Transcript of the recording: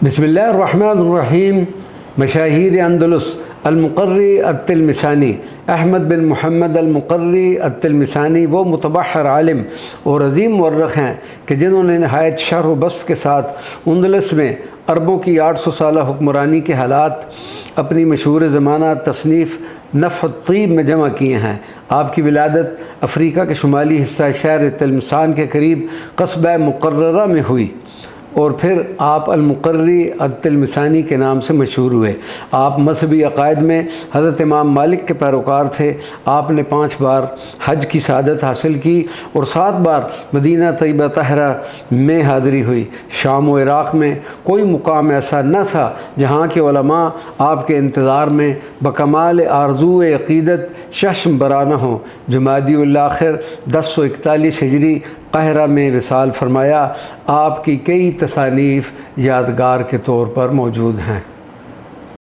बिस्मिल्लाहिर्रहमानिर्रहीम। मशाहीर अंदलुस अल-मुक़र्री अत-तिलमिसानी अहमद बिन मोहम्मद अल-मुक़र्री अत-तिलमिसानी वो मुतबहर आलिम और अज़ीम मुअर्रिख़ हैं कि जिन्होंने नहायत शरह व बस्त के साथ अंदलस में अरबों की 800 साला हुक्मरानी के हालात अपनी मशहूर ज़माना तसनीफ़ नफ़्ह-उत-तीब में जमा किए हैं। आपकी विलादत अफ़रीका के शुमाली हिस्सा शहर तिलमिसान के करीब कस्बा मुक़र्ररा में हुई और फिर आप अल-मुक़र्री अत-तिलमिसानी के नाम से मशहूर हुए। आप मज़हबी अक़ायद में हज़रत इमाम मालिक के पैरोकार थे। आपने 5 बार हज की सआदत हासिल की और 7 बार मदीना तय्यबा तहरा में हाज़िरी हुई। शाम व इराक़ में कोई मुकाम ऐसा न था जहाँ के उलमा आपके इंतज़ार में बकमाल आरज़ू अक़ीदत चश्म बराना हों। जुमादी आखिर 1041 हिजरी काहिरा में विसाल फरमाया। आपकी कई तसानीफ़ यादगार के तौर पर मौजूद हैं।